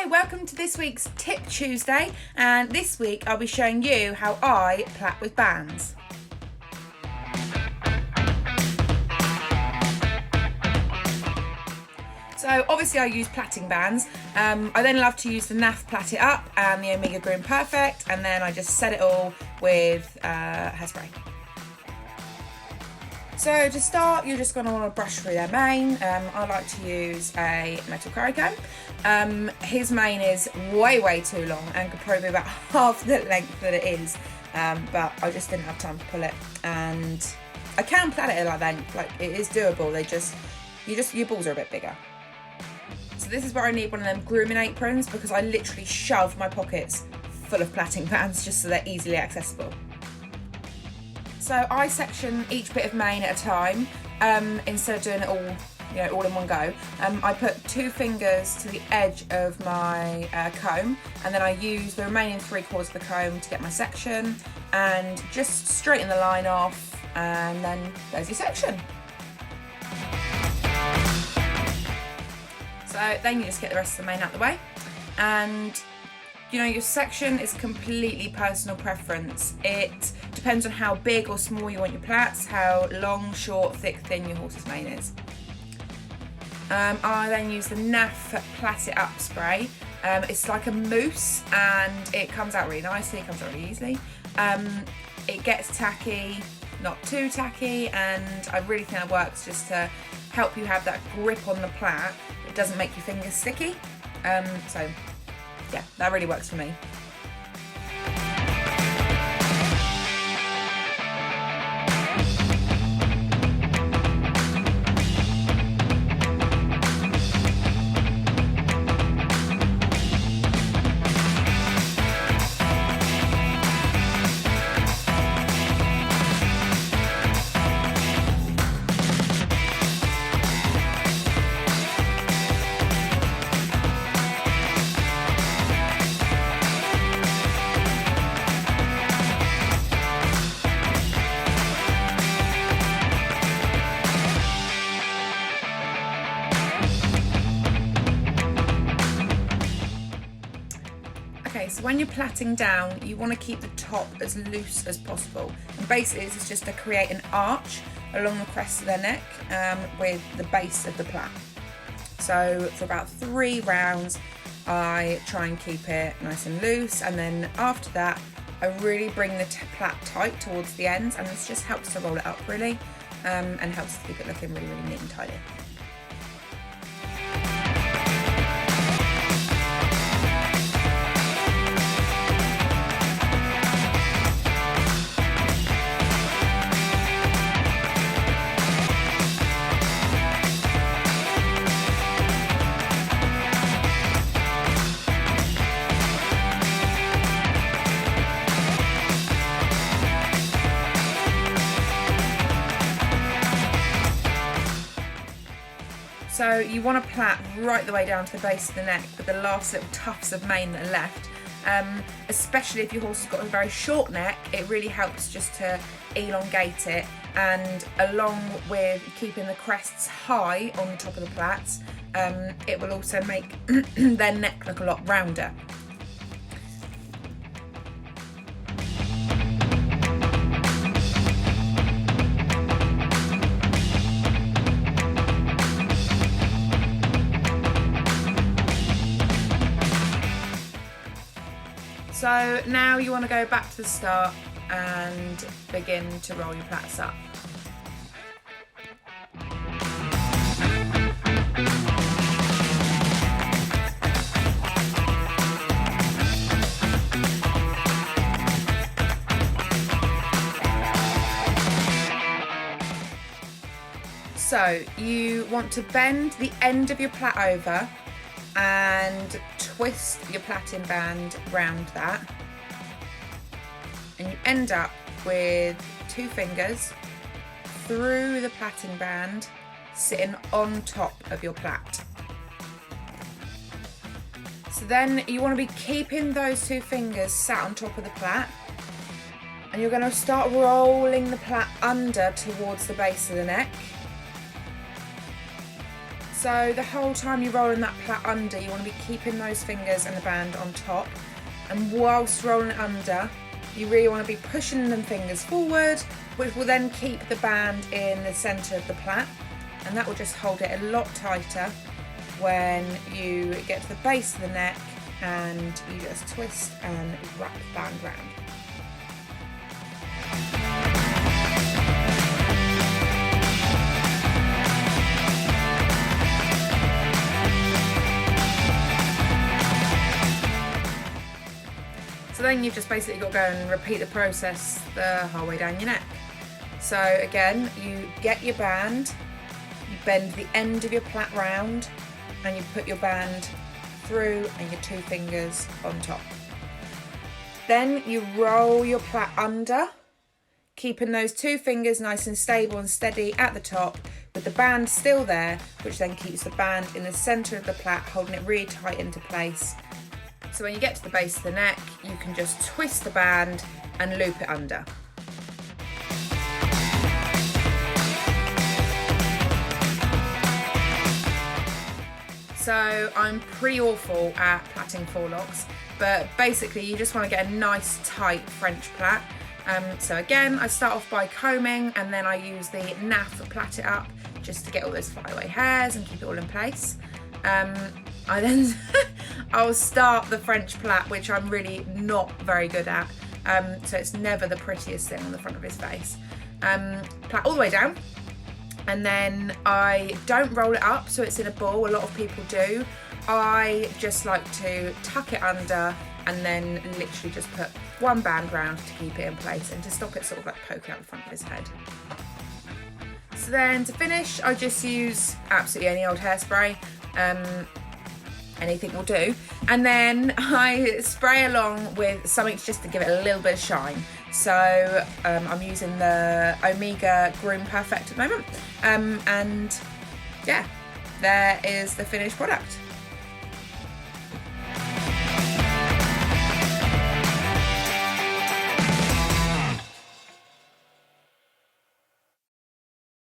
Hi, welcome to this week's Tip Tuesday, and this week I'll be showing you how I plait with bands. So obviously I use plaiting bands. I then love to use the NAF Plait It Up and the Omega Green Perfect, and then I just set it all with hairspray. So to start, you're just going to want to brush through their mane. I like to use a metal curry comb. His mane is way too long and could probably be about half the length that it is, but I just didn't have time to pull it. And I can plait it like that, like it is doable. Your balls are a bit bigger. So this is where I need one of them grooming aprons, because I literally shove my pockets full of plaiting bands just so they're easily accessible. So I section each bit of mane at a time, instead of doing it all, all in one go. I put 2 fingers to the edge of my comb, and then I use the remaining 3/4 of the comb to get my section, and just straighten the line off, and then there's your section. So then you just get the rest of the mane out of the way, and your section is completely personal preference. It depends on how big or small you want your plaits, how long, short, thick, thin your horse's mane is. I then use the NAF Plait It Up spray. It's like a mousse and it comes out really nicely, it comes out really easily. It gets tacky, not too tacky, and I really think that works just to help you have that grip on the plait. It doesn't make your fingers sticky. So yeah, that really works for me. Okay, so when you're plaiting down, you want to keep the top as loose as possible. And basically this is just to create an arch along the crest of their neck with the base of the plait. So for about 3 rounds, I try and keep it nice and loose, and then after that, I really bring the plait tight towards the ends, and this just helps to roll it up really, and helps to keep it looking really neat and tidy. So you want to plait right the way down to the base of the neck with the last little tufts of mane that are left. Especially if your horse has got a very short neck, it really helps just to elongate it, and along with keeping the crests high on the top of the plaits, it will also make their neck look a lot rounder. So now you want to go back to the start and begin to roll your plaits up. So you want to bend the end of your plait over and twist your plaiting band round that, and you end up with 2 fingers through the plaiting band sitting on top of your plait. So then you want to be keeping those 2 fingers sat on top of the plait, and you're going to start rolling the plait under towards the base of the neck. So the whole time you're rolling that plait under, you want to be keeping those fingers and the band on top. And whilst rolling it under, you really want to be pushing them fingers forward, which will then keep the band in the centre of the plait. And that will just hold it a lot tighter when you get to the base of the neck and you just twist and wrap the band round. So then you've just basically got to go and repeat the process the whole way down your neck. So again, you get your band, you bend the end of your plait round, and you put your band through and your two fingers on top. Then you roll your plait under, keeping those two fingers nice and stable and steady at the top, with the band still there, which then keeps the band in the centre of the plait, holding it really tight into place. So when you get to the base of the neck, you can just twist the band and loop it under. So I'm pretty awful at plaiting forelocks, but basically you just want to get a nice tight French plait. So again, I start off by combing, and then I use the naff to plait it up just to get all those flyaway hairs and keep it all in place. I then I'll start the French plait, which I'm really not very good at. So it's never the prettiest thing on the front of his face. Plait all the way down. And then I don't roll it up so it's in a ball. A lot of people do. I just like to tuck it under and then literally just put one band round to keep it in place and to stop it sort of like poking out the front of his head. So then to finish, I just use absolutely any old hairspray. Anything will do. And then I spray along with something just to give it a little bit of shine. So I'm using the Omega Groom Perfect at the moment. And yeah, there is the finished product.